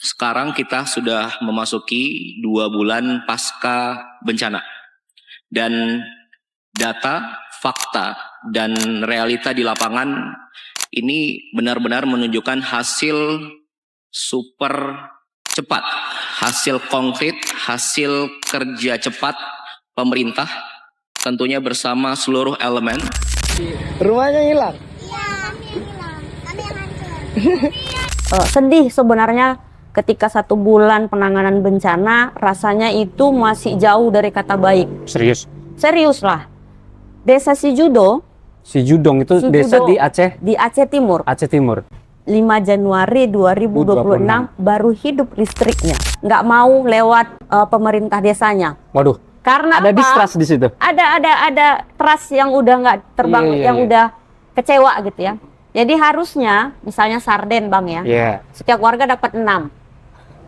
Sekarang kita sudah memasuki 2 bulan pasca bencana. Dan data, fakta, dan realita di lapangan ini benar-benar menunjukkan hasil super cepat. Hasil konkret, hasil kerja cepat pemerintah tentunya bersama seluruh elemen. Rumahnya hilang? Iya, kami yang hilang. Kami yang hancur. Sedih sebenarnya ketika 1 bulan penanganan bencana, rasanya itu masih jauh dari kata baik. Serius? Serius lah. Desa Sijudong itu desa di Aceh? Di Aceh Timur. Aceh Timur. 5 Januari 2026 baru hidup listriknya. Nggak mau lewat pemerintah desanya. Waduh. Karena ada apa? distrust di situ. Ada trust yang udah nggak terbang, yang udah kecewa gitu ya. Jadi harusnya misalnya sarden Bang ya. Setiap warga dapat 6.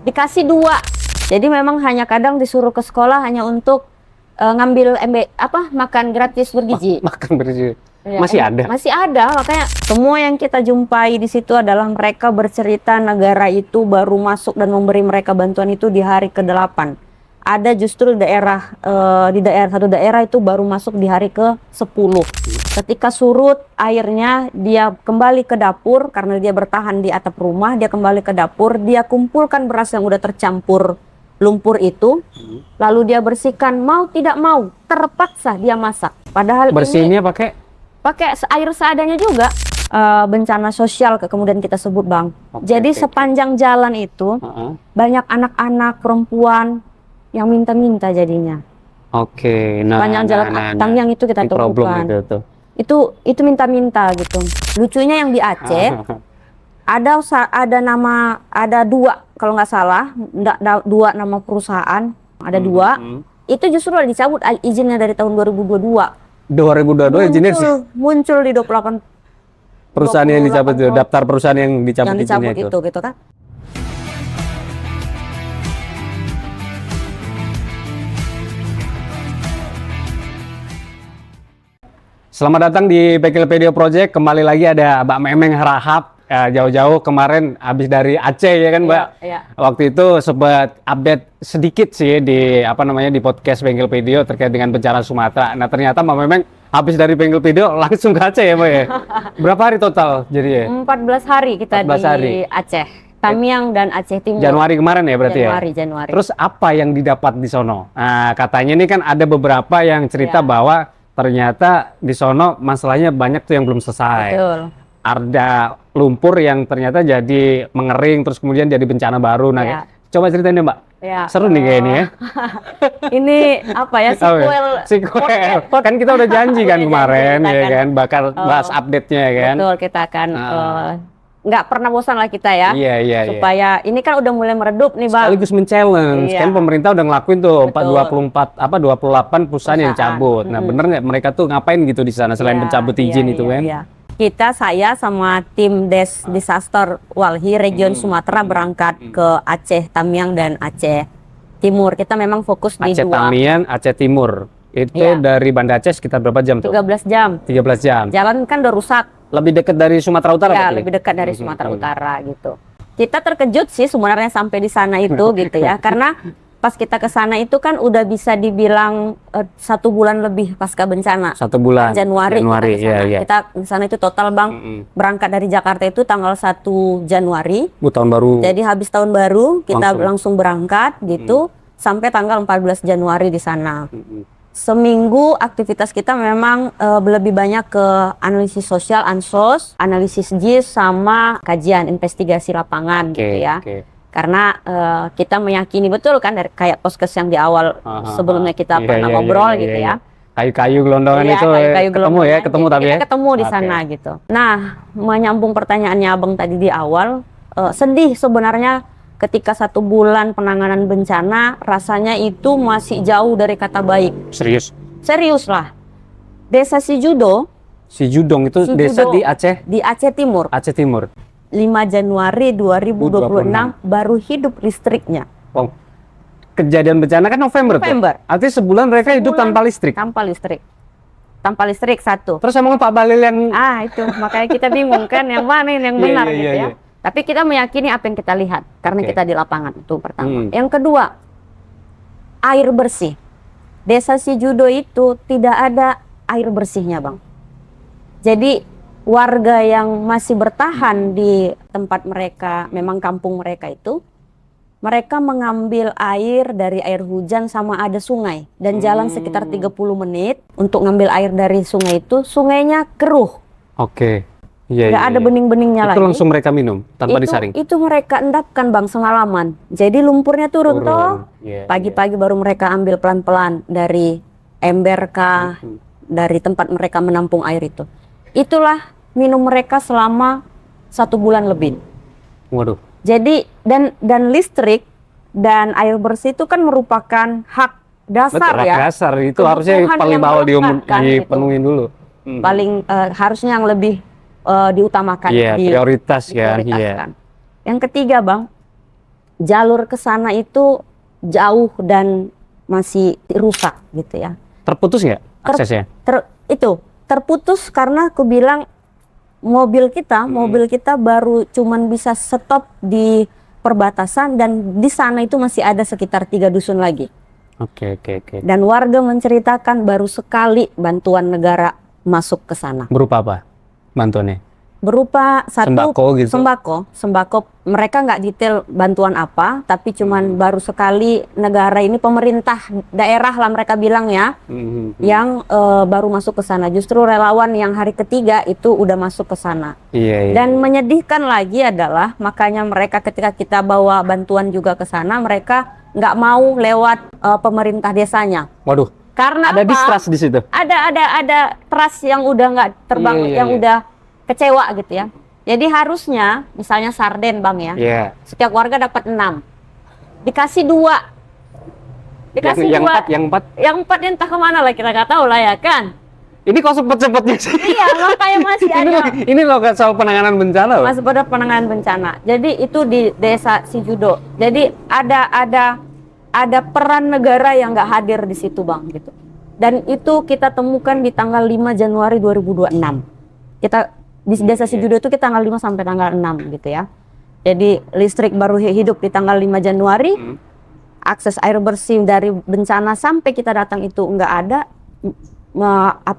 Dikasih 2. Jadi memang hanya kadang disuruh ke sekolah hanya untuk ngambil makan gratis bergizi. Makan bergizi. Ya, masih ada. Masih ada, makanya semua yang kita jumpai di situ adalah mereka bercerita negara itu baru masuk dan memberi mereka bantuan itu di hari ke-8. Ada justru satu daerah itu baru masuk di hari ke-10. Ketika surut airnya, dia kembali ke dapur karena dia bertahan di atap rumah, dia kembali ke dapur, dia kumpulkan beras yang udah tercampur lumpur itu, lalu dia bersihkan, mau tidak mau, terpaksa dia masak. Padahal bersihnya pakai air seadanya juga. Bencana sosial kemudian kita sebut Bang. Jadi sepanjang jalan itu banyak anak-anak perempuan yang minta-minta jadinya. Sepanjang jalan Tangyang itu kita temukan. Itu minta-minta gitu. Lucunya yang di Aceh ada 2 kalau nggak salah, 2 nama perusahaan, ada 2. Itu justru dicabut izinnya dari tahun 2022. 2022 izinnya muncul di 28 perusahaan yang dicabut itu, daftar perusahaan yang dicabut izinnya itu gitu kan. Selamat datang di Bengkelpedia Project. Kembali lagi ada Mbak Memeng Harahap. Jauh-jauh kemarin habis dari Aceh ya kan Mbak. Iya. Waktu itu sempat update sedikit sih di di podcast Bengkelpedia terkait dengan bencana Sumatera. Nah ternyata Mbak Memeng habis dari Bengkelpedia langsung ke Aceh ya Mbak ya. Berapa hari total jadi ya? 14 hari kita 14 hari. Di Aceh. Tamiang dan Aceh Timur. Januari kemarin ya berarti Januari. Terus apa yang didapat di sono? Nah katanya ini kan ada beberapa yang cerita bahwa ternyata di sono masalahnya banyak tuh yang belum selesai. Betul. Ada lumpur yang ternyata jadi mengering terus kemudian jadi bencana baru. Nah, coba ceritain deh Mbak. Seru nih kayak ini ya. Ini apa ya, sequel. Kan kita udah janji kan kemarin ya kan, bakal bahas update-nya ya kan. Betul, kita akan nggak pernah bosan lah kita ya. Iya. Supaya ini kan udah mulai meredup nih Bang. Sekaligus men-challenge. Kan pemerintah udah ngelakuin tuh 28 perusahaan yang cabut. Nah, bener nggak mereka tuh ngapain gitu di sana selain mencabut izin itu kan? Saya sama tim Disaster Walhi Region Sumatera berangkat ke Aceh Tamiang dan Aceh Timur. Kita memang fokus di Aceh Tamiang, Aceh Timur. Itu dari Banda Aceh sekitar berapa jam tuh? 13 jam. 13 jam. Jalan kan udah rusak. Lebih dekat dari Sumatera Utara? Ya, lebih dekat dari Sumatera Utara gitu. Kita terkejut sih sebenarnya sampai di sana itu gitu ya. Karena pas kita ke sana itu kan udah bisa dibilang 1 bulan lebih pasca bencana. 1 bulan. Januari iya. Kita ke sana itu total Bang. Berangkat dari Jakarta itu tanggal 1 Januari. Tahun baru. Jadi habis tahun baru kita langsung berangkat gitu sampai tanggal 14 Januari di sana. Seminggu aktivitas kita memang lebih banyak ke analisis sosial, ansos, analisis JIS sama kajian investigasi lapangan gitu ya. Karena kita meyakini betul kan dari kayak poskes yang di awal sebelumnya kita pernah ngobrol gitu ya. Kayu-kayu gelondongan itu ketemu tapi ya. Ketemu di sana gitu. Nah, menyambung pertanyaannya Abang tadi di awal, sedih sebenarnya ketika 1 bulan penanganan bencana, rasanya itu masih jauh dari kata baik. Serius lah. Desa Sijudong itu desa di Aceh? Di Aceh Timur. Aceh Timur. 5 Januari 2026 baru hidup listriknya. Kejadian bencana kan November. Artinya sebulan mereka hidup tanpa listrik? Tanpa listrik 1. Terus emang Pak Balil yang... Itu makanya kita bingung kan yang mana yang benar gitu ya. Tapi kita meyakini apa yang kita lihat karena Oke. kita di lapangan, itu pertama. Hmm. Yang kedua, air bersih. Desa Sijudo itu tidak ada air bersihnya, Bang. Jadi warga yang masih bertahan di tempat mereka, memang kampung mereka itu, mereka mengambil air dari air hujan sama ada sungai. Dan jalan sekitar 30 menit untuk ngambil air dari sungai itu, sungainya keruh. Oke. Iya, Nggak ada bening-beningnya itu lagi. langsung mereka minum tanpa disaring. Itu mereka endapkan, Bang, semalaman. Jadi lumpurnya turun toh. Iya, Pagi-pagi baru mereka ambil pelan-pelan dari ember kah, dari tempat mereka menampung air itu. Itulah minum mereka selama 1 bulan lebih. Waduh. Jadi dan listrik dan air bersih itu kan merupakan hak dasar Betul, ya. dasar itu harusnya yang Kebutuhan paling yang bawah melekat kan, gitu. dipenuhin dulu. Paling harusnya yang lebih diutamakan. Iya, prioritas kan. Iya. diprioritaskan. Yang ketiga, Bang, jalur ke sana itu jauh dan masih rusak gitu ya. Terputus nggak aksesnya? Terputus karena aku bilang mobil kita baru cuman bisa stop di perbatasan dan di sana itu masih ada sekitar 3 dusun lagi. Oke. Dan warga menceritakan baru sekali bantuan negara masuk ke sana. Berupa apa bantuannya? Berupa Sembako gitu? Sembako. Mereka nggak detail bantuan apa, tapi cuman baru sekali negara ini, pemerintah daerah lah mereka bilang ya, yang baru masuk ke sana. Justru relawan yang hari ketiga itu udah masuk ke sana. Iya. Dan menyedihkan lagi adalah makanya mereka ketika kita bawa bantuan juga ke sana, mereka nggak mau lewat pemerintah desanya. Waduh. Karena Ada apa? distrust di situ. Ada trust yang udah nggak terbangun, Iya. yang udah kecewa gitu ya. Jadi harusnya misalnya sarden, Bang ya, Iya. setiap warga dapat 6, dikasih 2, dikasih Yang 2, yang 4 yang 4 entah kemana lah, kita nggak tahu lah ya kan. ini kok cepet-cepetnya sih? Iya, makanya masih ada ini loh soal penanganan bencana loh. masih pada penanganan bencana. Jadi itu di desa Sijudo. Jadi ada peran negara yang nggak hadir di situ, Bang, gitu. Dan itu kita temukan di tanggal 5 Januari 2026. Kita di desa Sijudo itu kita tanggal 5 sampai tanggal 6 gitu ya. Jadi listrik baru hidup di tanggal 5 Januari. Akses air bersih dari bencana sampai kita datang itu nggak ada.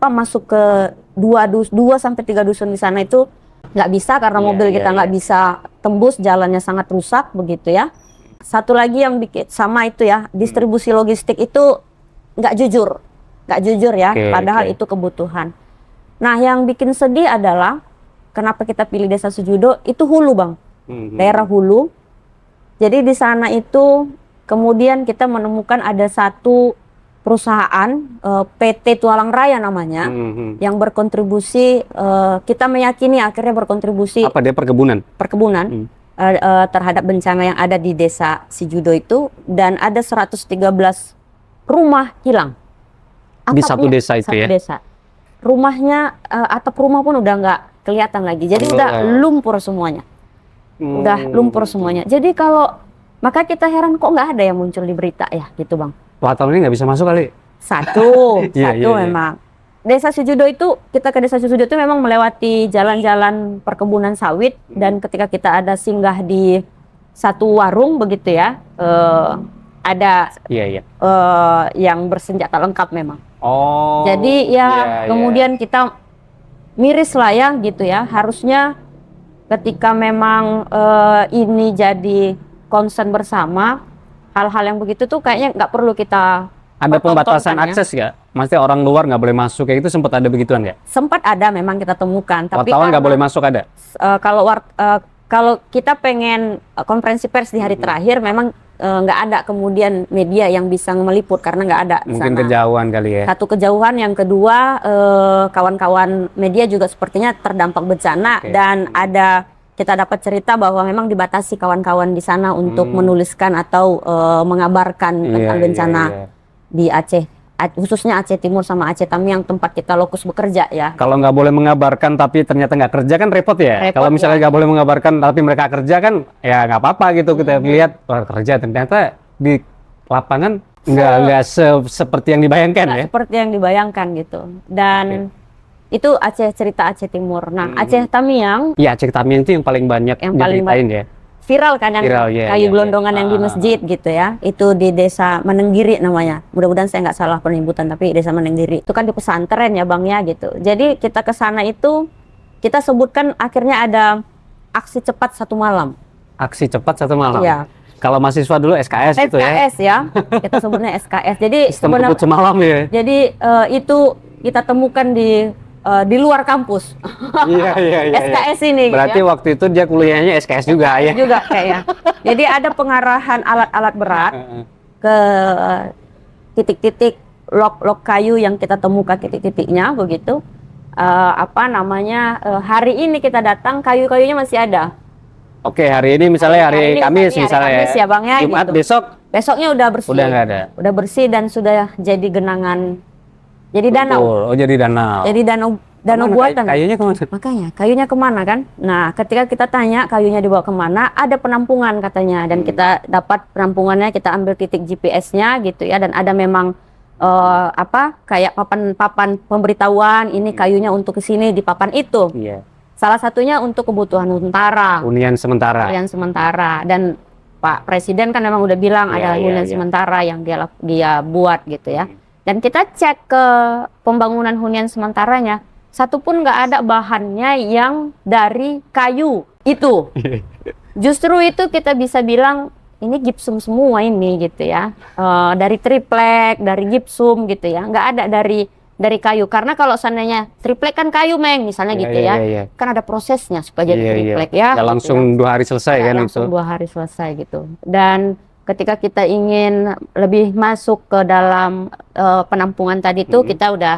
Masuk ke 2 sampai 3 dusun di sana itu nggak bisa karena mobil kita nggak bisa tembus, jalannya sangat rusak begitu ya. Satu lagi yang bikin sama itu ya, distribusi logistik itu nggak jujur ya, padahal itu kebutuhan. Nah, yang bikin sedih adalah kenapa kita pilih desa Sijudo itu hulu, Bang, daerah hulu. Jadi di sana itu kemudian kita menemukan ada satu perusahaan PT Tualang Raya namanya yang berkontribusi, kita meyakini akhirnya berkontribusi Apa dia perkebunan? Terhadap bencana yang ada di desa Sijudo itu, dan ada 113 rumah hilang. Di satu desa itu ya? Desa. Rumahnya, atap rumah pun udah nggak kelihatan lagi. Jadi udah lumpur semuanya. Jadi maka kita heran kok nggak ada yang muncul di berita ya gitu, Bang. Tahun ini nggak bisa masuk kali? Satu Iya. memang. Desa Sijudo itu, kita ke desa Sijudo itu memang melewati jalan-jalan perkebunan sawit, dan ketika kita ada singgah di satu warung begitu ya, ada yang bersenjata lengkap memang. Oh. Jadi kemudian kita miris lah ya gitu ya. Harusnya ketika memang ini jadi concern bersama, hal-hal yang begitu tuh kayaknya nggak perlu kita ada pembatasan ya. akses nggak? Maksudnya orang luar nggak boleh masuk kayak itu, sempat ada begituan nggak? Sempat ada, memang kita temukan. Tapi wartawan nggak boleh masuk ada? Kalau kita pengen konferensi pers di hari terakhir, memang nggak ada kemudian media yang bisa meliput karena nggak ada di Mungkin sana. kejauhan kali ya. Satu kejauhan, yang kedua kawan-kawan media juga sepertinya terdampak bencana. Dan kita dapat cerita bahwa memang dibatasi kawan-kawan di sana untuk menuliskan atau mengabarkan tentang bencana di Aceh, khususnya Aceh Timur sama Aceh Tami yang tempat kita lokus bekerja ya. Kalau nggak boleh mengabarkan tapi ternyata nggak kerja kan repot ya. Kalau misalnya nggak boleh mengabarkan tapi mereka kerja kan ya nggak apa-apa gitu. Kita lihat kerja, ternyata di lapangan nggak seperti yang dibayangkan ya. Seperti yang dibayangkan gitu. Dan Itu Aceh, cerita Aceh Timur. Nah, Aceh Tamiang Iya, Aceh Tamiang itu yang paling banyak yang paling diceritain ya. viral kan, yang Viral, ya, kayu ya, gelondongan ya. yang di masjid gitu ya. Itu di Desa Menenggiri namanya. Mudah-mudahan saya nggak salah penyebutan, tapi Desa Menenggiri. Itu kan di pesantren ya Bang ya gitu. Jadi kita ke sana itu, kita sebutkan akhirnya ada aksi cepat 1 malam. Aksi cepat 1 malam. Iya. Kalau mahasiswa dulu SKS gitu ya. SKS ya. Kita sebutnya SKS. Jadi Sistem kebut semalam ya. jadi itu kita temukan di luar kampus. Iya, iya, iya. SKS ini Berarti gitu ya. waktu itu dia kuliahnya SKS juga ya. Juga kayaknya. Jadi ada pengarahan alat-alat berat ke titik-titik lok kayu yang kita temukan titik-titiknya begitu. Hari ini kita datang, kayu-kayunya masih ada. Oke, hari ini misalnya hari Kamis hari misalnya Kamis ya Bang ya. Jumat gitu. Besoknya udah bersih. Udah nggak ada. Udah bersih dan sudah jadi genangan. Jadi danau. Betul. Oh, jadi danau. Jadi danau Kemana buatan. Kayunya kemana? Makanya kayunya kemana kan? Nah, ketika kita tanya kayunya dibawa kemana, ada penampungan katanya, dan kita dapat penampungannya, kita ambil titik GPS-nya gitu ya, dan ada memang kayak papan pemberitahuan ini kayunya untuk ke sini di papan itu. Iya. Salah satunya untuk kebutuhan sementara. Hunian sementara. Hunian sementara, dan Pak Presiden kan memang udah bilang Iya, ada iya, hunian iya. sementara yang dia buat gitu ya. Dan kita cek ke pembangunan hunian sementaranya, satupun nggak ada bahannya yang dari kayu itu. Justru itu kita bisa bilang ini gipsum semua ini gitu ya. Dari triplek, dari gipsum gitu ya. Nggak ada dari kayu. Karena kalau seandainya triplek kan kayu Meng misalnya Iya, gitu iya, ya. iya. Kan ada prosesnya supaya jadi Iya, iya. triplek ya. Ya gitu langsung 2 hari selesai ya, kan langsung itu. 2 hari selesai gitu. Dan ketika kita ingin lebih masuk ke dalam penampungan tadi itu, kita udah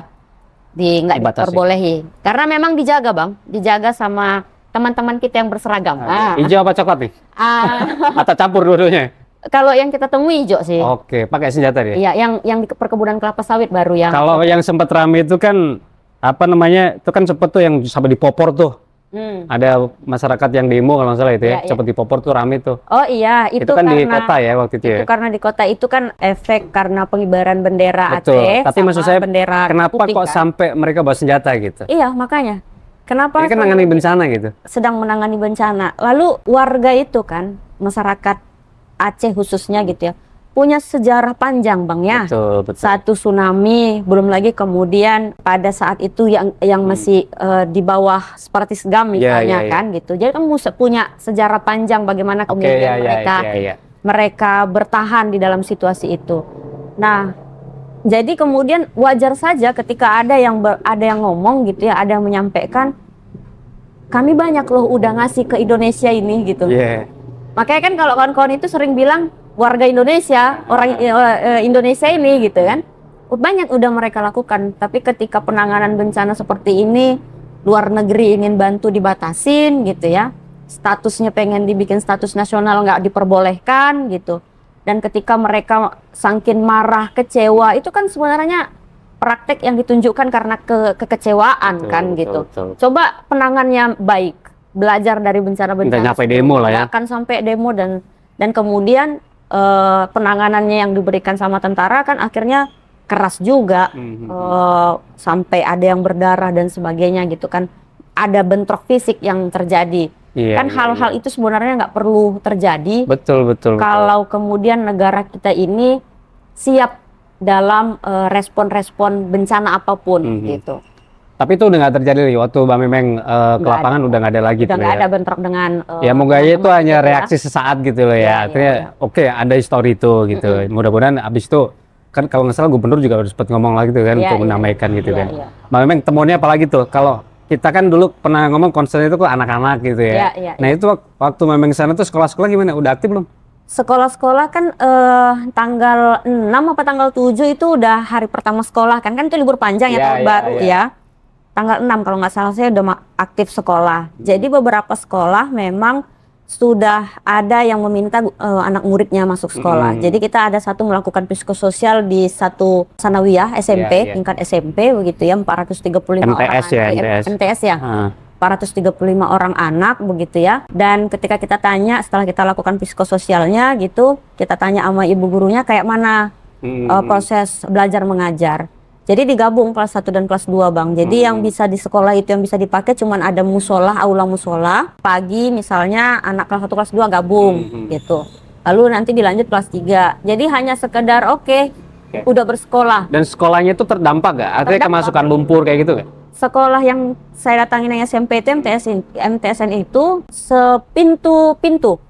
nggak Dibatasi. diperbolehi. Karena memang dijaga Bang, dijaga sama teman-teman kita yang berseragam. Hijau apa coklat nih? Ah, Atau campur dua-duanya? kalau yang kita temui hijau sih. Oke, pakai senjata dia. Iya, yang di perkebunan kelapa sawit baru yang. Kalau yang sempat rame itu kan apa namanya? Itu kan sempat tuh yang sampai dipopor tuh. Hmm. Ada masyarakat yang demo kalau nggak salah itu ya. Iya, iya. Sempat dipopor tuh rame tuh. Oh iya, itu kan di karena kota ya waktu itu ya. itu karena di kota itu kan efek karena pengibaran bendera Betul. Aceh. Tapi sama maksud saya bendera kenapa putih, kok kan? sampai mereka bawa senjata gitu? Iya, makanya. Kenapa Ini kan nangani bencana gitu. sedang menangani bencana. Lalu warga itu kan, masyarakat Aceh khususnya gitu ya, punya sejarah panjang Bang ya. Betul, betul. Satu tsunami, belum lagi kemudian pada saat itu yang masih di bawah Spartis Gam Iya, misalnya iya, iya. kan gitu. Jadi kan punya sejarah panjang bagaimana Oke, kemudian ya, ya, mereka bertahan di dalam situasi itu. Nah, jadi kemudian wajar saja ketika ada yang ngomong gitu ya, ada yang menyampaikan, kami banyak loh udah ngasih ke Indonesia ini gitu. Iya. Makanya kan kalau kawan-kawan itu sering bilang warga Indonesia, orang Indonesia ini gitu kan, banyak udah mereka lakukan. Tapi ketika penanganan bencana seperti ini, luar negeri ingin bantu dibatasin gitu ya, statusnya pengen dibikin status nasional nggak diperbolehkan gitu. Dan ketika mereka sangkin marah, kecewa, itu kan sebenarnya praktek yang ditunjukkan karena kekecewaan Betul, kan betul, gitu. betul. Coba penangannya baik, belajar dari bencana-bencana. Nggak nyampe demo lah ya. Akan sampai demo dan kemudian penanganannya yang diberikan sama tentara kan akhirnya keras juga, sampai ada yang berdarah dan sebagainya gitu kan. Ada bentrok fisik yang terjadi. Iya, Kan iya, hal-hal iya. itu sebenarnya nggak perlu terjadi Betul, betul. kalau kemudian negara kita ini siap dalam respon-respon bencana apapun gitu. Tapi itu udah nggak terjadi lagi waktu Mbak Memeng ke Nggak lapangan, ada. udah nggak ada lagi Udah tuh nggak ya. ada bentrok dengan Ya moga aja itu teman-teman hanya gitu ya. reaksi sesaat gitu loh Iya, ya. iya, Artinya iya. oke, ada histori itu gitu. Mudah-mudahan abis itu kan kalau nggak salah gubernur juga udah sempat ngomong lagi tuh kan Iya, untuk iya. menamaikan gitu Iya, kan. iya. Mbak Memeng temuannya apa lagi tuh? Kalau kita kan dulu pernah ngomong concern itu ke anak-anak gitu ya. Iya, iya, Nah itu waktu Memeng sana tuh sekolah-sekolah gimana? Udah aktif belum? Sekolah-sekolah kan tanggal 6 apa tanggal 7 itu udah hari pertama sekolah kan itu libur panjang ya, Iya, tahun iya, baru iya. ya. Tanggal 6 kalau nggak salah saya udah aktif sekolah. Jadi beberapa sekolah memang sudah ada yang meminta anak muridnya masuk sekolah. Jadi kita ada satu melakukan psikososial di satu sanawiyah SMP, Iya, iya. tingkat SMP begitu ya, 435 orang MTS ya, anak. MTS ya. Ah. 435 orang anak begitu ya. Dan ketika kita tanya setelah kita lakukan psikososialnya gitu, kita tanya sama ibu gurunya kayak mana proses belajar mengajar. Jadi digabung kelas 1 dan kelas 2 Bang. Jadi yang bisa di sekolah itu yang bisa dipakai cuman ada musola, aula musola. Pagi misalnya anak kelas 1 kelas 2 gabung gitu. Lalu nanti dilanjut kelas 3. Jadi hanya sekedar udah bersekolah. Dan sekolahnya itu terdampak nggak? Artinya Terdampak. kemasukan lumpur kayak gitu nggak? Sekolah yang saya datangin yang SMP itu MTSN itu sepintu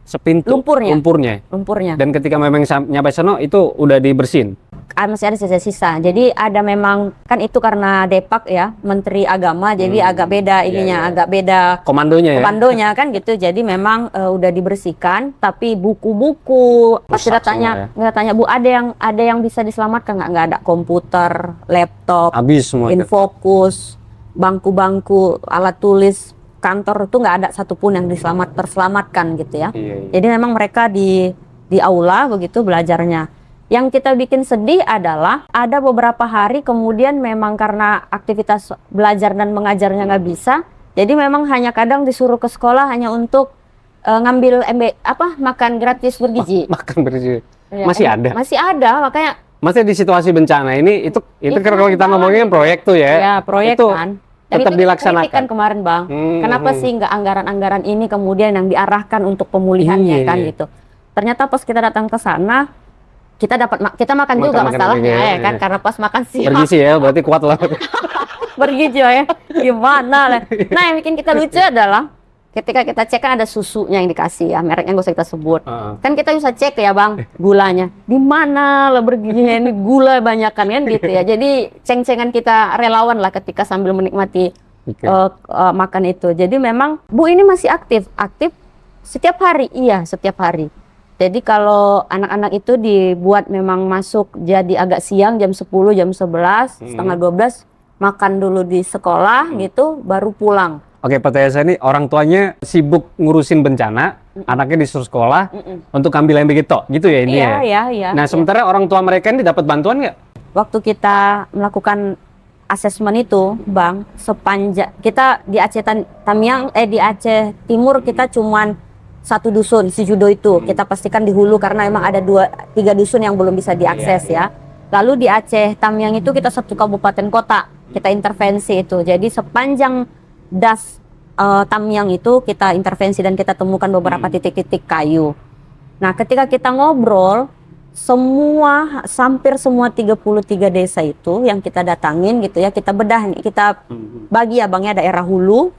Sepintu lumpurnya. Dan ketika memang nyampe sono itu udah dibersihin. Masih ada sisa-sisa. Jadi ada memang kan itu karena Depak ya, Menteri Agama, jadi agak beda ininya, agak beda komandonya kan gitu. Jadi memang udah dibersihkan, tapi buku-buku pas kita tanya Bu, ada yang bisa diselamatkan nggak? Nggak ada, komputer, laptop, habis semua. Infocus, bangku-bangku, alat tulis kantor itu nggak ada satupun yang terselamatkan gitu ya. Jadi memang mereka di aula begitu belajarnya. Yang kita bikin sedih adalah ada beberapa hari kemudian memang karena aktivitas belajar dan mengajarnya nggak bisa, jadi memang hanya kadang disuruh ke sekolah hanya untuk ngambil makan gratis bergizi. Makan bergizi. Ya, Masih ada, makanya. Masih di situasi bencana ini itu kalau kita ngomongin proyek tuh ya. Ya proyek itu kan. Dan tetap itu dilaksanakan kan kemarin Bang. Kenapa sih nggak anggaran-anggaran ini kemudian yang diarahkan untuk pemulihannya kan gitu. Ternyata pas kita datang ke sana kita makan juga masalahnya ya kan, karena pas makan siang bergizi ya, berarti kuat lah. bergizi ya, gimana lah. Nah yang bikin kita lucu adalah ketika kita cek kan ada susunya yang dikasih ya, mereknya gak usah kita sebut. Kan kita bisa cek ya Bang, gulanya di mana lah bergizi ini, gula banyakan kan gitu ya. Jadi ceng-cengan kita relawan lah ketika sambil menikmati makan itu. Jadi memang Bu ini masih aktif setiap hari. Iya, setiap hari. Jadi kalau anak-anak itu dibuat memang masuk jadi agak siang, jam 10, jam 11, setengah 12, makan dulu di sekolah gitu, baru pulang. Oke, Pak Tayasa ini orang tuanya sibuk ngurusin bencana, anaknya disuruh sekolah untuk ambil yang begitu, gitu ya ini ya? Iya. Nah, sementara orang tua mereka ini dapat bantuan nggak? Waktu kita melakukan asesmen itu, Bang, sepanjang kita di Aceh di Aceh Timur kita cuman satu dusun, si Judo itu kita pastikan di hulu karena emang ada 2-3 dusun yang belum bisa diakses ya. Lalu di Aceh Tamiang itu kita 1 kabupaten kota kita intervensi itu. Jadi sepanjang das Tamiang itu kita intervensi dan kita temukan beberapa titik-titik kayu. Nah ketika kita ngobrol hampir semua 33 desa itu yang kita datangin gitu ya, kita bedah, kita bagi ya Bang ya, daerah hulu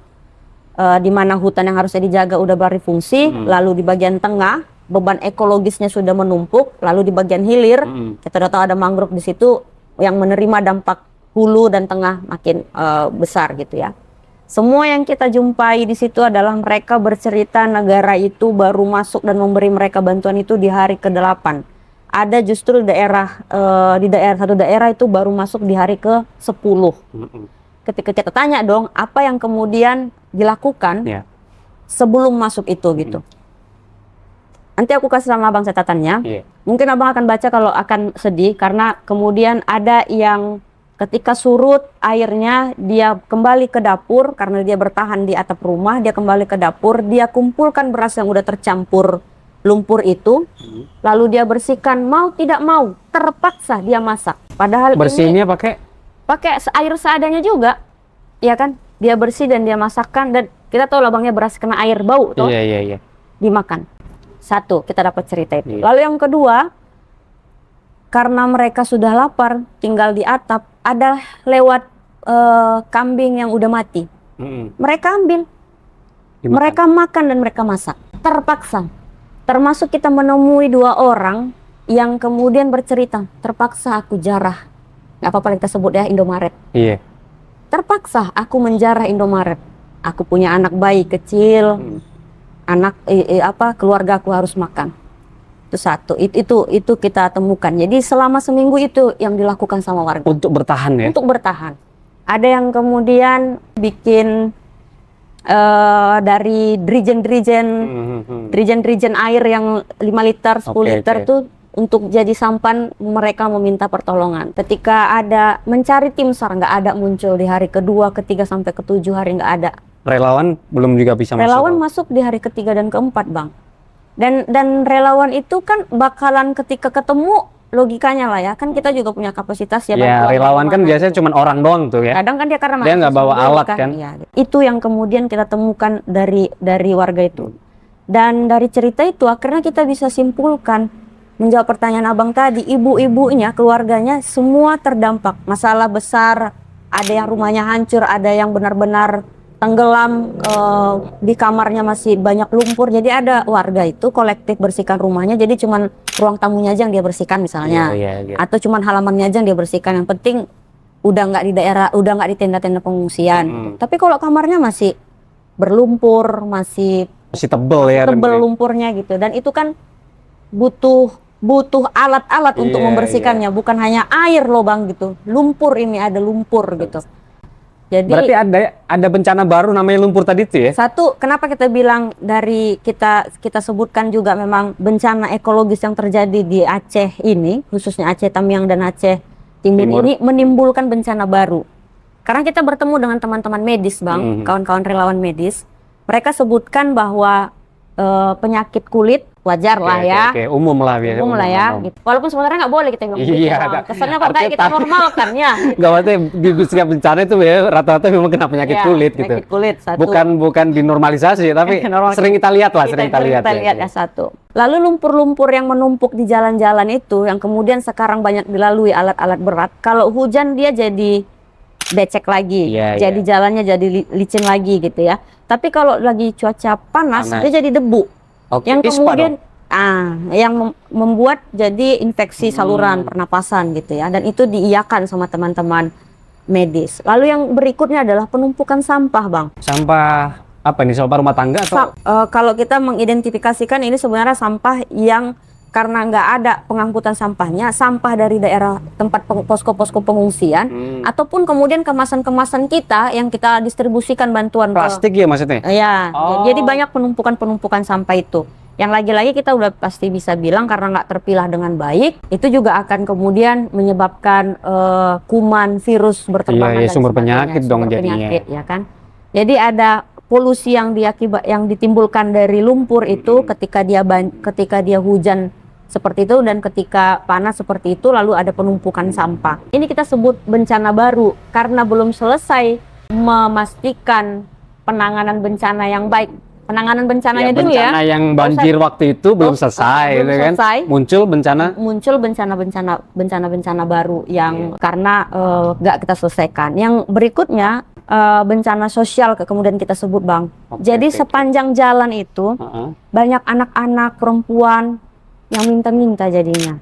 di mana hutan yang harusnya dijaga udah berfungsi, lalu di bagian tengah beban ekologisnya sudah menumpuk, lalu di bagian hilir kita udah tahu ada mangrove di situ yang menerima dampak hulu dan tengah makin besar gitu ya. Semua yang kita jumpai di situ adalah mereka bercerita negara itu baru masuk dan memberi mereka bantuan itu di hari ke-8. Ada justru satu daerah itu baru masuk di hari ke-10. Ketika kita tanya dong, apa yang kemudian dilakukan sebelum masuk itu gitu. Nanti aku kasih sama Abang catatannya. Mungkin Abang akan baca kalau akan sedih karena kemudian ada yang ketika surut airnya dia kembali ke dapur karena dia bertahan di atap rumah, dia kembali ke dapur, dia kumpulkan beras yang udah tercampur lumpur itu, lalu dia bersihkan, mau tidak mau terpaksa dia masak. Padahal bersihnya pakai air seadanya juga, ya kan? Dia bersih dan dia masakkan, dan kita tahu labangnya beras kena air bau, toh? Iya. Dimakan. Satu, kita dapat cerita itu. Lalu yang kedua, karena mereka sudah lapar, tinggal di atap, ada lewat kambing yang udah mati. Mereka ambil, mereka makan dan mereka masak. Terpaksa. Termasuk kita menemui 2 orang yang kemudian bercerita, terpaksa aku jarah. Nggak apa-apa kita sebut ya, Indomaret. Iya. Terpaksa aku menjarah Indomaret. Aku punya anak bayi kecil, keluarga aku harus makan. Itu satu. Itu kita temukan. Jadi selama seminggu itu yang dilakukan sama warga. Untuk bertahan ya? Untuk bertahan. Ada yang kemudian bikin dari dirijen air yang 5 liter, 10 liter tuh untuk jadi sampan, mereka meminta pertolongan. Ketika ada mencari tim SAR, nggak ada muncul di hari kedua, ketiga sampai ke-7 hari nggak ada. Relawan belum juga bisa masuk. Relawan masuk di hari ketiga dan keempat, Bang. Dan relawan itu kan bakalan ketika ketemu logikanya lah ya, kan kita juga punya kapasitas ya. Ya, bantuan relawan kan bagaimana biasanya itu. cuma orang doang tuh ya. Kadang kan dia karena Dia nggak bawa mahasiswa dulu alat kan. Iya, itu yang kemudian kita temukan dari warga itu. Dan dari cerita itu akhirnya kita bisa simpulkan, menjawab pertanyaan abang tadi, ibu-ibunya, keluarganya semua terdampak. Masalah besar, ada yang rumahnya hancur, ada yang benar-benar tenggelam, di kamarnya masih banyak lumpur. Jadi ada warga itu kolektif bersihkan rumahnya, jadi cuman ruang tamunya aja yang dia bersihkan misalnya. Iya. Atau cuman halamannya aja yang dia bersihkan. Yang penting udah nggak di daerah, udah nggak di tenda-tenda pengungsian. Tapi kalau kamarnya masih berlumpur, masih Masih tebel ya. tebel lumpurnya gitu, dan itu kan butuh alat-alat untuk Iya, membersihkannya, bukan hanya air loh bang gitu, lumpur, ini ada lumpur gitu. Jadi Berarti ada bencana baru namanya lumpur tadi tuh ya? satu, kenapa kita bilang dari kita sebutkan juga memang bencana ekologis yang terjadi di Aceh ini, khususnya Aceh Tamiang dan Aceh Timur ini menimbulkan bencana baru. Karena kita bertemu dengan teman-teman medis bang, kawan-kawan relawan medis, mereka sebutkan bahwa penyakit kulit wajar lah ya, Oke, umum lah biasa. umum lah ya. Gitu. Walaupun sebenarnya nggak boleh kita bilang Iya, begitu, Bang. agak- Kesannya kok kayak artinya kita normalkan ya. Nggak, maksudnya di setiap bencana itu ya rata-rata memang kena penyakit Ya, kulit gitu. penyakit kulit satu. Bukan dinormalisasi tapi Normal. sering kita lihat lah, sering kita lihat. Kita lihat ya satu. Lalu lumpur-lumpur yang menumpuk di jalan-jalan itu, yang kemudian sekarang banyak dilalui alat-alat berat. Kalau hujan dia jadi becek lagi, Iya, jadi jalannya jadi licin lagi gitu ya. Tapi kalau lagi cuaca panas, Panas. dia jadi debu. Oke, Yang ispa kemudian dong. yang membuat jadi infeksi saluran pernapasan gitu ya, dan itu diiyakan sama teman-teman medis. Lalu yang berikutnya adalah penumpukan sampah bang. Sampah apa nih, sampah rumah tangga atau? Kalau kita mengidentifikasikan ini sebenarnya sampah yang karena nggak ada pengangkutan sampahnya, sampah dari daerah tempat posko-posko pengungsian, ataupun kemudian kemasan-kemasan kita yang kita distribusikan bantuan Plastik ya maksudnya? Ya, Oh. jadi banyak penumpukan sampah itu. Yang lagi-lagi kita udah pasti bisa bilang karena nggak terpilah dengan baik, itu juga akan kemudian menyebabkan kuman, virus berterbangan. Iya, dan sumber sebagainya. penyakit dong Sumber jadinya. penyakit, ya kan. Jadi ada polusi yang ditimbulkan dari lumpur itu ketika dia hujan seperti itu, dan ketika panas seperti itu, lalu ada penumpukan sampah. Ini kita sebut bencana baru karena belum selesai memastikan penanganan bencana yang baik. Penanganan bencananya dulu ya. Bencana yang banjir waktu itu belum selesai, belum gitu kan? selesai. Muncul bencana baru yang karena nggak kita selesaikan. Yang berikutnya bencana sosial kemudian kita sebut bang. Jadi sepanjang jalan itu banyak anak-anak perempuan yang minta-minta jadinya.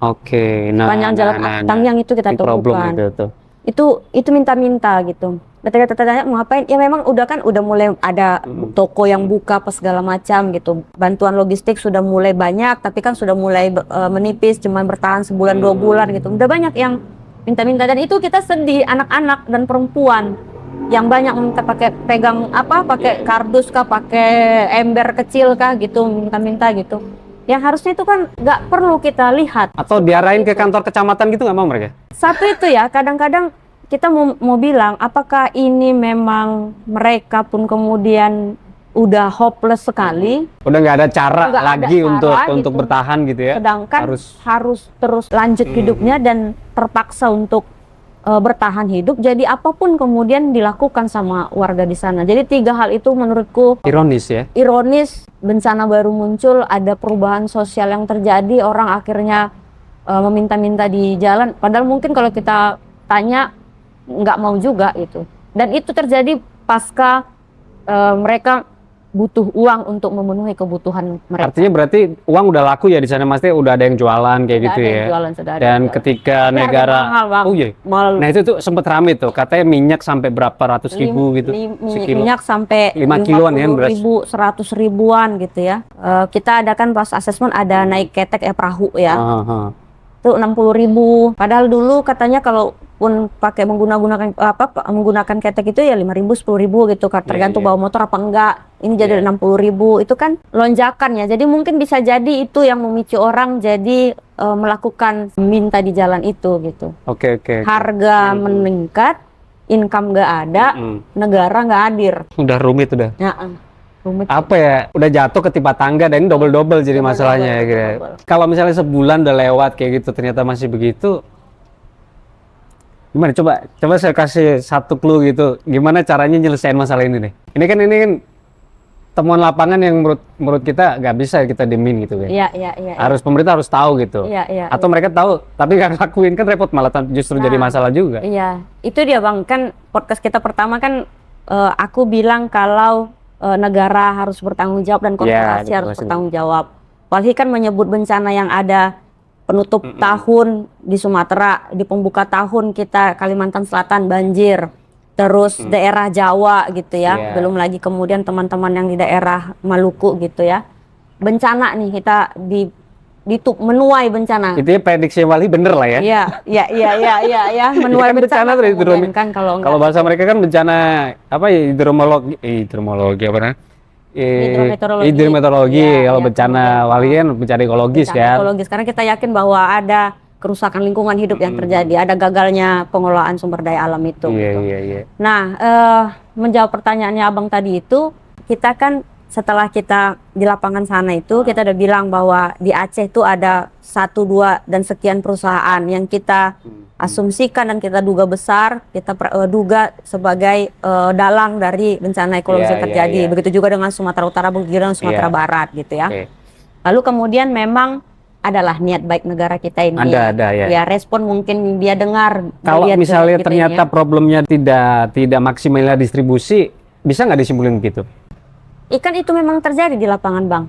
Oke, nah, Sepanjang jalan Tamiang itu kita temukan. Itu minta-minta gitu. Ketika tanya mau ngapain, ya memang udah mulai ada toko yang buka apa segala macam gitu. Bantuan logistik sudah mulai banyak, tapi kan sudah mulai menipis, cuma bertahan sebulan 2 bulan gitu. Udah banyak yang minta-minta, dan itu kita sedih, anak-anak dan perempuan yang banyak minta pakai kardus kah, pakai ember kecil kah gitu, minta-minta gitu. Yang harusnya itu kan nggak perlu kita lihat. Atau diarahin ke kantor kecamatan gitu nggak mau mereka? Satu itu ya, kadang-kadang kita mau bilang apakah ini memang mereka pun kemudian udah hopeless sekali, Udah nggak ada cara Nggak ada lagi cara untuk gitu. bertahan gitu ya? sedangkan harus terus lanjut hidupnya dan terpaksa untuk bertahan hidup. Jadi apapun kemudian dilakukan sama warga di sana. Jadi 3 hal itu menurutku Ironis ya? ironis. Bencana baru muncul, ada perubahan sosial yang terjadi, orang akhirnya meminta-minta di jalan, padahal mungkin kalau kita tanya nggak mau juga itu. Dan itu terjadi pasca mereka butuh uang untuk memenuhi kebutuhan mereka. Artinya berarti uang udah laku ya di sana, maksudnya udah ada yang jualan kayak gitu ya? Dan ketika Tapi negara, harga mahal, Bang. oh iya, Mahal. nah itu tuh sempet rame tuh, katanya minyak sampai berapa ratus ribu gitu, sekilo. Minyak sampai 5 kiloan ya, beras. 100 ribuan gitu ya. Kita adakan pas asesmen ada naik ketek perahu ya. Itu 60.000. Padahal dulu katanya kalau pun pakai menggunakan ketek itu ya 5.000, 10.000 gitu, tergantung bawa motor apa enggak. Ini jadi 60.000, itu kan lonjakan ya. Jadi mungkin bisa jadi itu yang memicu orang jadi melakukan minta di jalan itu gitu. Oke. Harga meningkat, income nggak ada, negara nggak hadir. Udah rumit udah. Ya, Rumit. apa ya, udah jatuh ketimpa tangga dan ini double jadi masalahnya ya kira. double. Kalau misalnya sebulan udah lewat kayak gitu ternyata masih begitu, gimana? Coba saya kasih satu clue gitu, gimana caranya nyelesain masalah ini nih. Ini kan temuan lapangan yang menurut kita nggak bisa kita diemin gitu kan. Iya. Harus pemerintah harus tahu gitu. Iya. Atau mereka tahu tapi nggak lakuin, kan repot, malah justru jadi masalah juga. Iya, itu dia Bang, kan podcast kita pertama kan aku bilang kalau negara harus bertanggung jawab dan korporasi harus bertanggung jawab. Apalagi kan menyebut bencana yang ada penutup tahun di Sumatera, di pembuka tahun kita Kalimantan Selatan banjir, terus daerah Jawa gitu ya, belum lagi kemudian teman-teman yang di daerah Maluku gitu ya. Bencana nih kita menuai bencana. Itu ya prediksi Wali bener lah ya. Iya, menuai kan bencana tuh kemudian kan kalau bahasa mereka kan bencana apa ya, hidromologi apa namanya? Hidrometeorologi. Kalau bencana Wali kan bencana ekologis kan. Ekologis, karena kita yakin bahwa ada kerusakan lingkungan hidup yang terjadi, ada gagalnya pengelolaan sumber daya alam itu. Iya. Nah, menjawab pertanyaannya Abang tadi itu, kita kan setelah kita di lapangan sana itu, kita udah bilang bahwa di Aceh itu ada 1, 2, dan sekian perusahaan yang kita asumsikan dan kita duga besar, kita duga sebagai dalang dari bencana ekologis yang terjadi. Begitu juga dengan Sumatera Utara, begitu juga dengan Sumatera Barat gitu ya. Lalu kemudian memang adalah niat baik negara kita ini. Ada ya. Ya, respon mungkin dia dengar. Kalau misalnya ternyata problemnya tidak maksimal distribusi, bisa nggak disimpulin gitu? Ikan itu memang terjadi di lapangan Bang.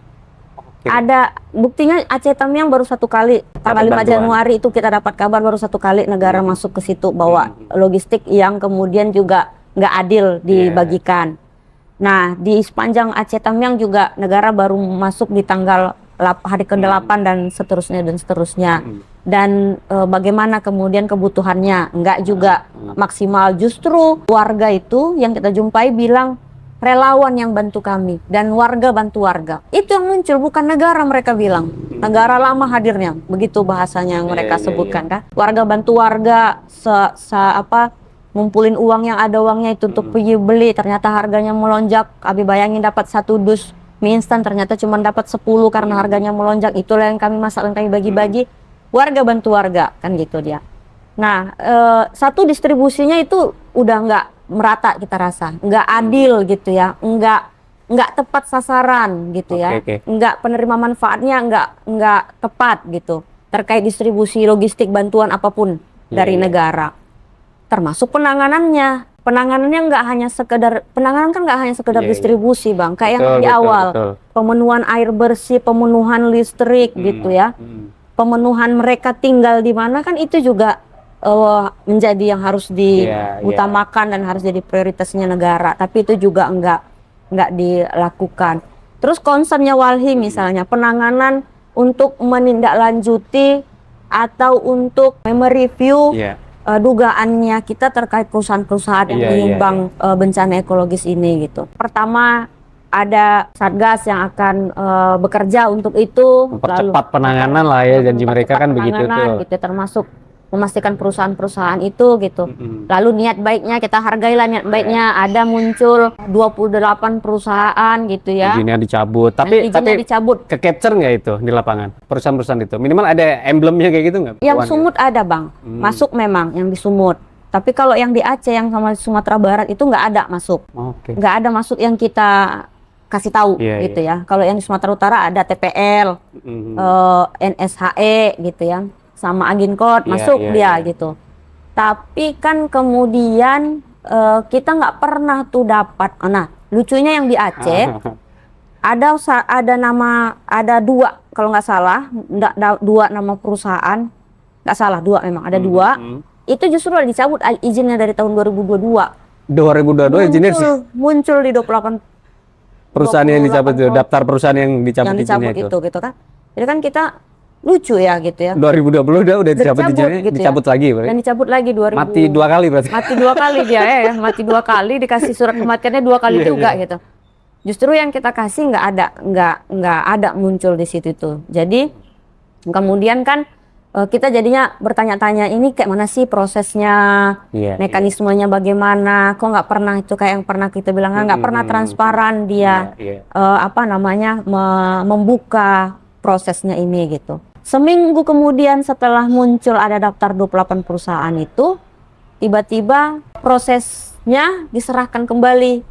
Ada buktinya Aceh Tamiang baru 1 kali, tanggal 5 Januari itu kita dapat kabar baru 1 kali negara masuk ke situ bawa logistik yang kemudian juga nggak adil dibagikan. Nah, di sepanjang Aceh Tamiang juga negara baru masuk di tanggal hari ke-8 dan seterusnya. Dan bagaimana kemudian kebutuhannya nggak juga maksimal. Justru warga itu yang kita jumpai bilang relawan yang bantu kami dan warga bantu warga. Itu yang muncul, bukan negara. Mereka bilang negara lama hadirnya, begitu bahasanya yang mereka sebutkan kan. Warga bantu warga, ngumpulin uang yang ada uangnya itu untuk pergi beli, ternyata harganya melonjak. Abi bayangin dapat 1 dus mie instan ternyata cuma dapat 10 karena harganya melonjak. Itulah yang kami masak dan kami bagi-bagi. Warga bantu warga kan gitu dia. Nah, satu distribusinya itu udah nggak merata kita rasa, nggak adil gitu ya, nggak tepat sasaran gitu ya, nggak penerima manfaatnya nggak tepat gitu terkait distribusi logistik bantuan apapun dari negara, termasuk penanganannya. Penanganannya nggak hanya sekedar distribusi Bang, kayak yang di awal pemenuhan air bersih, pemenuhan listrik gitu ya, pemenuhan mereka tinggal di mana kan itu juga menjadi yang harus diutamakan dan harus jadi prioritasnya negara, tapi itu juga nggak dilakukan. Terus concernnya Walhi misalnya penanganan untuk menindaklanjuti atau untuk mereview dugaannya kita terkait perusahaan-perusahaan yang menyumbang bencana ekologis ini gitu. Pertama ada satgas yang akan bekerja untuk itu, mempercepat penanganan lah ya, janji mereka kan begitu tuh. Gitu, termasuk memastikan perusahaan-perusahaan itu gitu. Lalu niat baiknya kita hargailah niat baiknya. Ada muncul 28 perusahaan gitu ya. Izinnya dicabut. Tapi ke capture nggak itu di lapangan? Perusahaan-perusahaan itu minimal ada emblemnya kayak gitu nggak? Yang Sumut ada Bang. Masuk memang yang di Sumut. Tapi kalau yang di Aceh yang sama Sumatera Barat itu nggak ada masuk. Nggak ada masuk yang kita kasih tahu gitu ya. Kalau yang di Sumatera Utara ada TPL, NSHE gitu ya. Sama Aginkot masuk dia gitu. Tapi kan kemudian kita nggak pernah tuh dapat. Nah, lucunya yang di Aceh ada 2 kalau nggak salah, 2 nama perusahaan, nggak salah 2 memang ada 2. Itu justru dicabut izinnya dari tahun 2022. 2022 izinnya sih muncul di 28 perusahaan yang dicabut itu, daftar perusahaan yang dicabut izinnya itu gitu kan. Jadi kan kita lucu ya gitu ya. 2020 udah dicabut izinnya, gitu dicabut lagi berarti. Dan dicabut lagi 2000. Mati 2 kali berarti. Mati 2 kali dia ya, mati 2 kali, dikasih surat kematiannya 2 kali juga gitu. Justru yang kita kasih nggak ada muncul di situ tuh. Jadi kemudian kan kita jadinya bertanya-tanya ini kayak mana sih prosesnya, Iya, mekanismenya bagaimana, kok nggak pernah itu kayak yang pernah kita bilang nggak pernah transparan dia apa namanya membuka prosesnya ini gitu. Seminggu kemudian setelah muncul ada daftar 28 perusahaan itu, tiba-tiba prosesnya diserahkan kembali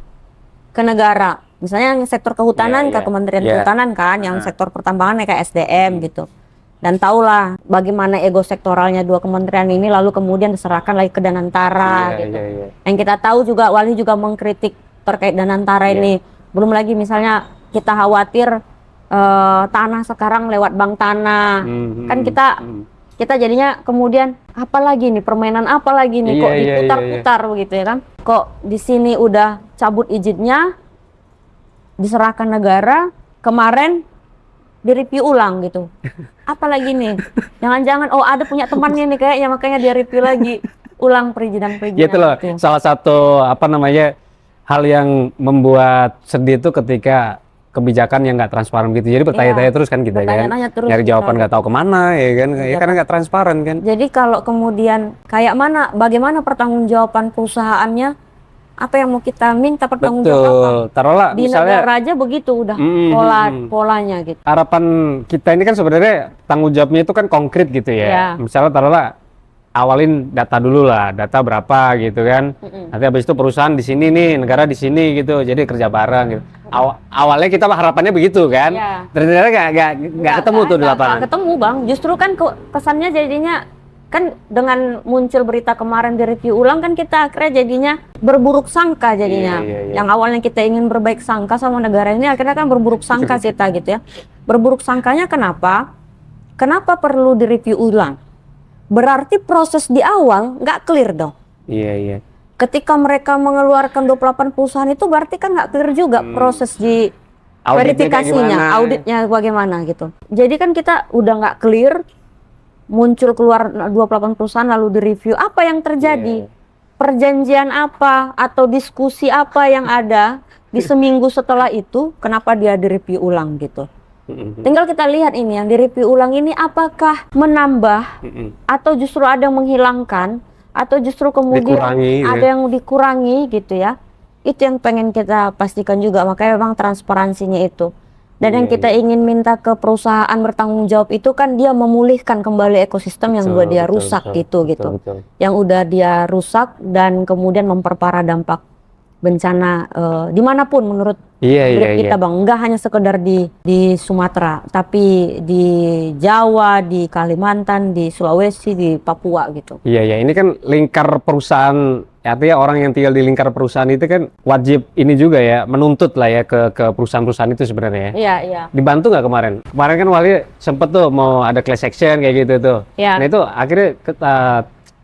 ke negara. Misalnya yang sektor kehutanan ke Kementerian Kehutanan kan, yang sektor pertambangan kayak SDM gitu. Dan tahulah bagaimana ego sektoralnya dua kementerian ini, lalu kemudian diserahkan lagi ke Danantara gitu. Yang kita tahu juga Walhi juga mengkritik terkait Danantara ini. Belum lagi misalnya kita khawatir tanah sekarang lewat bank tanah. Kan kita jadinya kemudian apa lagi nih, permainan apa lagi nih, kok diputar-putar begitu ya kan. Kok di sini udah cabut izinnya, diserahkan negara, kemarin direview ulang gitu. Apalagi nih, jangan-jangan ada punya temannya nih kayaknya, makanya dia review lagi ulang perizinan. Gitu loh, salah satu apa namanya hal yang membuat sedih itu ketika kebijakan yang nggak transparan gitu. Jadi bertanya-tanya terus kan kita kan, nyari jawaban nggak tahu kemana ya kan, karena nggak transparan kan. Jadi kalau kemudian kayak bagaimana pertanggungjawaban perusahaannya, apa yang mau kita minta pertanggungjawaban? Taruhlah di misalnya negara aja begitu udah polanya gitu. Harapan kita ini kan sebenarnya tanggung jawabnya itu kan konkret gitu ya. Misalnya taruhlah awalin data dulu lah, data berapa gitu kan. Nanti habis itu perusahaan di sini nih, negara di sini gitu. Jadi kerja bareng gitu. Awalnya kita harapannya begitu kan. Ternyata nggak ketemu tuh di lapangan. Nggak ketemu Bang. Justru kan kesannya jadinya kan dengan muncul berita kemarin di review ulang kan kita akhirnya jadinya berburuk sangka jadinya. Yang awalnya kita ingin berbaik sangka sama negara ini akhirnya kan berburuk sangka kita gitu ya. Berburuk sangkanya kenapa? Kenapa perlu di review ulang? Berarti proses di awal nggak clear dong. Ketika mereka mengeluarkan 28 perusahaan itu berarti kan nggak clear juga proses di verifikasinya, auditnya bagaimana gitu. Jadi kan kita udah nggak clear, muncul keluar 28 perusahaan lalu direview, apa yang terjadi? Perjanjian apa atau diskusi apa yang ada di seminggu setelah itu, kenapa dia direview ulang gitu. Tinggal kita lihat ini yang direview ulang ini apakah menambah atau justru ada yang menghilangkan atau justru kemudian ada yang dikurangi gitu ya. Itu yang pengen kita pastikan juga, makanya memang transparansinya itu. Dan yang kita ingin minta ke perusahaan bertanggung jawab itu kan dia memulihkan kembali ekosistem yang udah dia rusak gitu. Yang udah dia rusak dan kemudian memperparah dampak bencana dimanapun menurut kita Bang. Enggak hanya sekedar di Sumatera, tapi di Jawa, di Kalimantan, di Sulawesi, di Papua gitu. Ini kan lingkar perusahaan. Artinya orang yang tinggal di lingkar perusahaan itu kan wajib ini juga ya, menuntut lah ya ke perusahaan-perusahaan itu sebenarnya ya. Dibantu nggak kemarin? Kemarin kan Walhi sempet tuh mau ada class action kayak gitu tuh. Nah itu akhirnya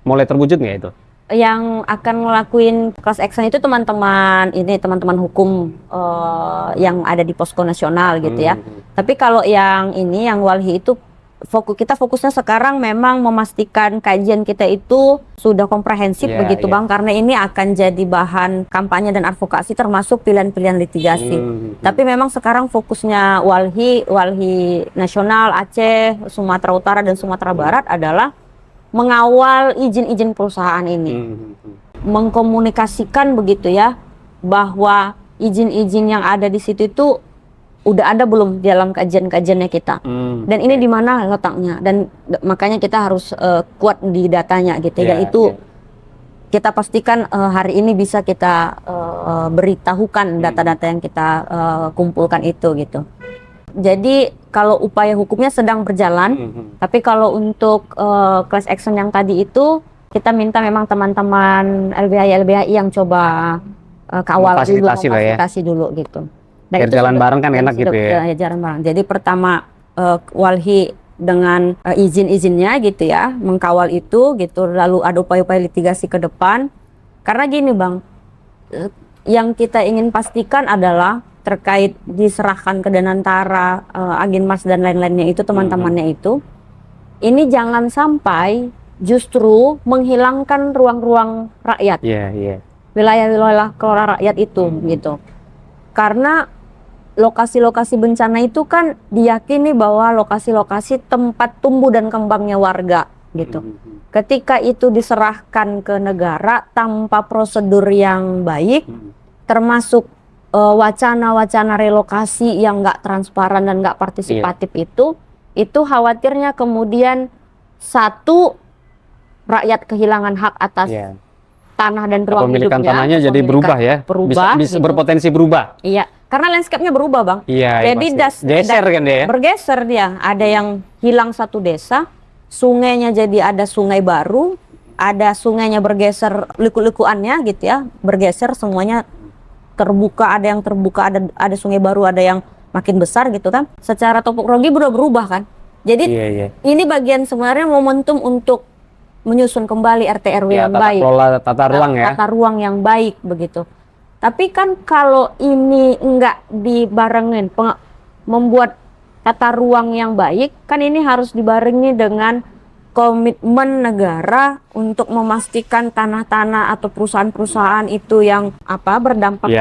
mulai terwujud nggak itu? Yang akan ngelakuin class action itu teman-teman hukum yang ada di Posko Nasional gitu ya. Tapi kalau yang ini yang Walhi itu fokusnya sekarang memang memastikan kajian kita itu sudah komprehensif begitu Bang, karena ini akan jadi bahan kampanye dan advokasi termasuk pilihan-pilihan litigasi. Tapi memang sekarang fokusnya Walhi Nasional, Aceh, Sumatera Utara dan Sumatera Barat adalah mengawal izin-izin perusahaan ini. Mengkomunikasikan begitu ya, bahwa izin-izin yang ada di situ itu udah ada belum dalam kajian-kajiannya kita, dan ini di mana letaknya, dan makanya kita harus kuat di datanya gitu, dan itu kita pastikan hari ini bisa kita beritahukan data-data yang kita kumpulkan itu gitu. Jadi kalau upaya hukumnya sedang berjalan, tapi kalau untuk class action yang tadi itu kita minta memang teman-teman LBHI yang coba kawal dulu, memfasilitasi dulu gitu. Dan biar jalan bareng kan enak gitu ya. Jalan bareng. Jadi pertama Walhi dengan izin-izinnya gitu ya, mengkawal itu gitu, lalu ada upaya-upaya litigasi ke depan. Karena gini Bang, yang kita ingin pastikan adalah terkait diserahkan ke Danantara, Aginmas dan lain-lainnya itu, teman-temannya itu, ini jangan sampai justru menghilangkan ruang-ruang rakyat, wilayah-wilayah kelola rakyat itu gitu. Karena lokasi-lokasi bencana itu kan diyakini bahwa lokasi-lokasi tempat tumbuh dan kembangnya warga gitu. Ketika itu diserahkan ke negara tanpa prosedur yang baik, termasuk wacana-wacana relokasi yang nggak transparan dan nggak partisipatif itu khawatirnya kemudian satu, rakyat kehilangan hak atas tanah dan ruang Kepemilikan hidupnya. tanahnya jadi berubah ya, bisa gitu. berpotensi berubah. Iya, karena landscape-nya berubah, Bang. Iya, Jadi geser kan dia ya. bergeser dia. Ada yang hilang satu desa, sungainya jadi ada sungai baru, ada sungainya bergeser liku-likuannya gitu ya, bergeser semuanya terbuka, ada yang terbuka, ada sungai baru, ada yang makin besar gitu kan. Secara topografis berubah kan. Jadi ini bagian sebenarnya momentum untuk menyusun kembali RT RW yang baik. Tata ruang ya. Tata ruang yang baik begitu. Tapi kan kalau ini enggak dibarengin membuat tata ruang yang baik, kan ini harus dibarengi dengan komitmen negara untuk memastikan tanah-tanah atau perusahaan-perusahaan itu yang berdampak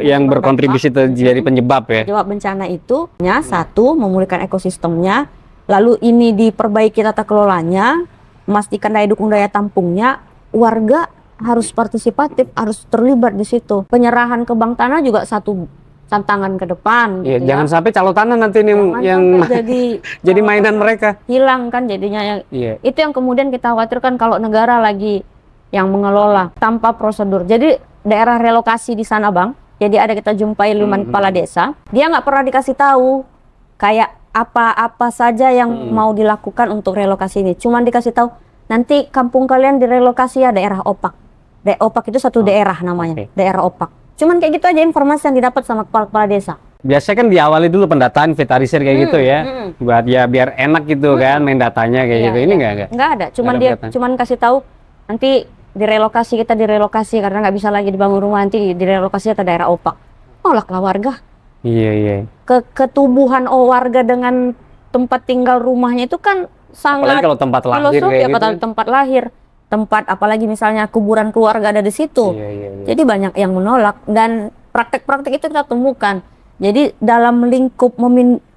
yang berkontribusi jadi penyebab ya. Penyebab bencana itu satu, memulihkan ekosistemnya, lalu ini diperbaiki tata kelolanya, memastikan daya dukung daya tampungnya, warga harus partisipatif, harus terlibat di situ. Penyerahan ke bank tanah juga satu tantangan ke depan. Iya, gitu jangan sampai calo tanah nanti yang jadi mainan mereka. Hilang kan jadinya. Itu yang kemudian kita khawatirkan kalau negara lagi yang mengelola tanpa prosedur. Jadi daerah relokasi di sana, Bang. Jadi ada kita jumpai 5 kepala desa. Dia nggak pernah dikasih tahu kayak apa-apa saja yang mau dilakukan untuk relokasi ini. Cuman dikasih tahu nanti kampung kalian direlokasi ya daerah Opak. Opak itu satu daerah namanya, daerah Opak. Cuman kayak gitu aja informasi yang didapat sama kepala desa. Biasanya kan diawali dulu pendataan inventarisir kayak gitu ya, buat ya biar enak gitu kan main datanya kayak gitu. Ini nggak ada. Cuman kasih tahu nanti kita direlokasi karena nggak bisa lagi dibangun rumah, nanti direlokasi ke daerah Opak. Nolaklah warga. Iya. Ketubuhan warga dengan tempat tinggal rumahnya itu kan sangat apalagi kalau tempat lahir kayak gitu. Tempat lahir. Tempat apalagi misalnya kuburan keluarga ada di situ. Jadi banyak yang menolak dan praktek-praktek itu kita temukan. Jadi dalam lingkup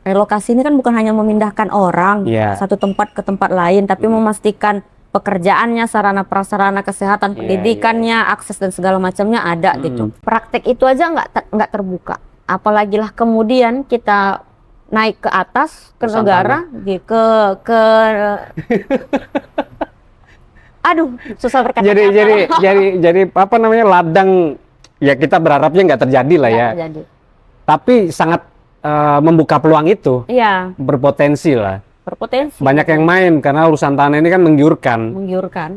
relokasi ini kan bukan hanya memindahkan orang satu tempat ke tempat lain, tapi memastikan pekerjaannya, sarana prasarana kesehatan, pendidikannya, akses dan segala macamnya ada gitu. Praktek itu aja nggak terbuka. Apalagi lah kemudian kita naik ke atas ke negara, ke aduh, susah berkata-kata. Jadi apa namanya, ladang ya, kita berharapnya nggak terjadi lah ya. Terjadi. Tapi sangat membuka peluang itu. Iya. Berpotensi lah. Berpotensi. Banyak yang main karena urusan tanah ini kan menggiurkan.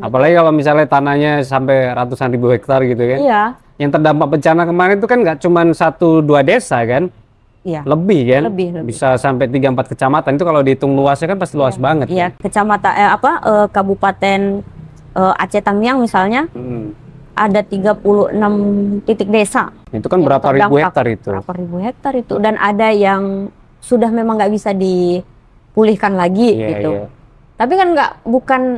Apalagi kalau misalnya tanahnya sampai ratusan ribu hektar gitu kan. Iya. Yang terdampak bencana kemarin itu kan nggak cuma 1-2 desa kan. Iya. Lebih kan. Lebih. Bisa sampai 3-4 kecamatan. Itu kalau dihitung luasnya kan pasti luas banget. Iya. Kan? Kecamatan Kabupaten Aceh Tamiang misalnya ada 36 titik desa. Itu kan berapa ribu hektar itu? Berapa ribu hektar itu, dan ada yang sudah memang nggak bisa dipulihkan lagi gitu. Tapi kan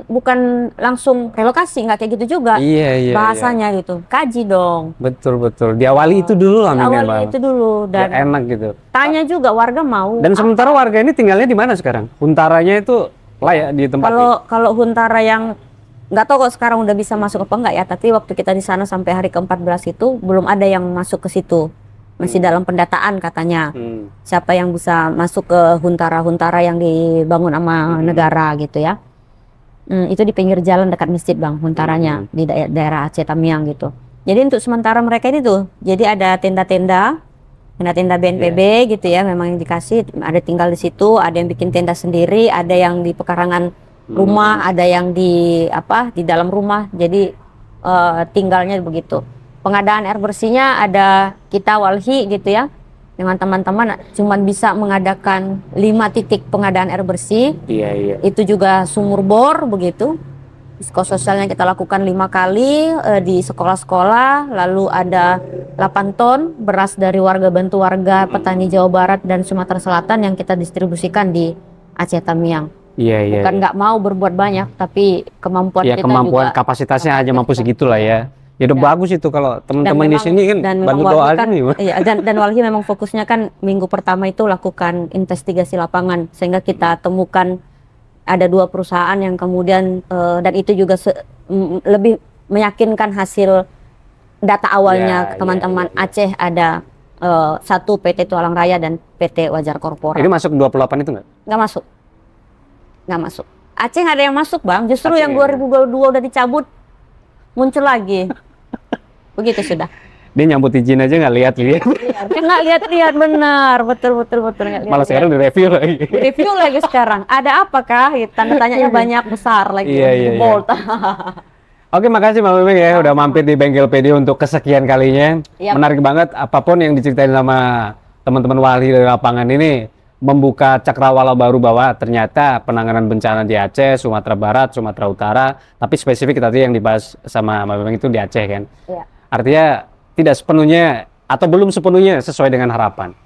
bukan langsung relokasi, nggak kayak gitu juga. Bahasanya gitu, kaji dong. Betul. Diawali itu dulu lah, Diawali itu dulu dan ya, enak gitu. Tanya juga warga mau. Dan sementara warga ini tinggalnya di mana sekarang? Huntaranya itu layak di tempat kalau huntara yang nggak tahu kok sekarang udah bisa masuk apa enggak ya, tapi waktu kita di sana sampai hari ke-14 itu belum ada yang masuk ke situ. Masih dalam pendataan katanya. Siapa yang bisa masuk ke huntara-huntara yang dibangun sama negara gitu ya. Itu di pinggir jalan dekat masjid, Bang, huntaranya di daerah Aceh Tamiang gitu. Jadi untuk sementara mereka ini tuh, jadi ada tenda-tenda BNPB gitu ya, memang yang dikasih, ada tinggal di situ, ada yang bikin tenda sendiri, ada yang di pekarangan rumah, ada yang di dalam rumah, jadi tinggalnya begitu. Pengadaan air bersihnya ada kita walhi gitu ya, dengan teman-teman cuman bisa mengadakan 5 titik pengadaan air bersih. Itu juga sumur bor begitu. Psikososialnya kita lakukan 5 kali di sekolah-sekolah, lalu ada 8 ton beras dari warga bantu warga petani Jawa Barat dan Sumatera Selatan yang kita distribusikan di Aceh Tamiang. Bukan nggak mau berbuat banyak, tapi kemampuan kita kemampuan juga, kapasitasnya hanya mampu segitulah ya. Ya udah Ya. bagus itu kalau teman-teman di memang- sini kan dan memang bantu Walhi doa aja kan, nih. iya, dan Walhi memang fokusnya kan minggu pertama itu lakukan investigasi lapangan sehingga kita temukan ada 2 perusahaan yang kemudian dan itu juga lebih meyakinkan hasil data awalnya Ya, teman-teman ya. Aceh ada 1 PT Tualang Raya dan PT Wajar Korporat. Ini masuk 28 itu nggak? Nggak masuk. Nggak masuk. Aceh nggak ada yang masuk, Bang. Justru Aceh yang nggak ada. 2022 udah dicabut, muncul lagi. Begitu sudah. Dia nyambut izin aja nggak lihat-lihat. Dia nggak lihat-lihat, benar. Betul. Nggak Malah lihat-lihat. sekarang di-review lagi. Review lagi sekarang. Ada apakah? Tanda tanyanya banyak, besar lagi. Iya. Bold. Oke, makasih Mbak Memeng ya udah mampir di Bengkel Video untuk kesekian kalinya. Yap. Menarik banget apapun yang diceritain sama teman-teman Walhi dari lapangan ini membuka cakrawala baru bahwa ternyata penanganan bencana di Aceh, Sumatera Barat, Sumatera Utara, tapi spesifik tadi yang dibahas sama Mbak Memeng itu di Aceh kan. Iya. Artinya tidak sepenuhnya atau belum sepenuhnya sesuai dengan harapan.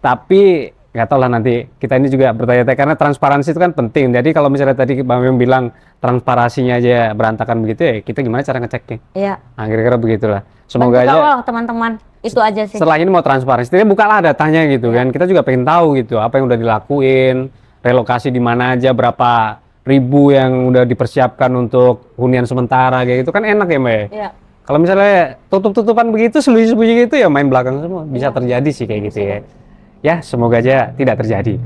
Tapi nggak tahu lah nanti kita ini juga bertanya-tanya karena transparansi itu kan penting. Jadi kalau misalnya tadi Mbak Memeng bilang transparansinya aja berantakan begitu ya, kita gimana cara ngeceknya? Iya. Nah, kira-kira begitulah. Semoga Bantu aja kawal, teman-teman. Itu aja sih. setelah ini mau transparansi, jadi bukalah datanya gitu kan. Kita juga pengen tahu gitu apa yang udah dilakuin, relokasi di mana aja, berapa ribu yang udah dipersiapkan untuk hunian sementara kayak gitu kan enak ya Mbak ya? Iya. Kalau misalnya tutup-tutupan begitu, sembunyi-sembunyi gitu ya main belakang semua. Bisa terjadi sih kayak gitu ya. Ya, semoga aja tidak terjadi.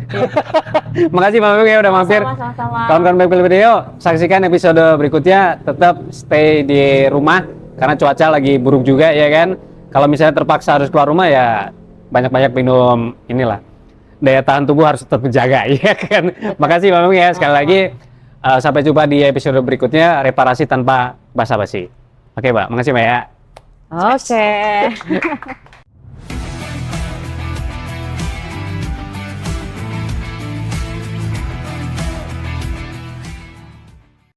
Makasih Mbak Memeng ya udah mampir. Sama-sama. Kawan-kawan Bengkel Video, saksikan episode berikutnya. Tetap stay di rumah karena cuaca lagi buruk juga ya kan. Kalau misalnya terpaksa harus keluar rumah ya banyak-banyak minum inilah. Daya tahan tubuh harus tetap terjaga ya kan. Makasih Mbak Memeng ya sekali lagi. Sampai jumpa di episode berikutnya, reparasi tanpa basa-basi. Oke Mbak, makasih Mbak ya. Oke.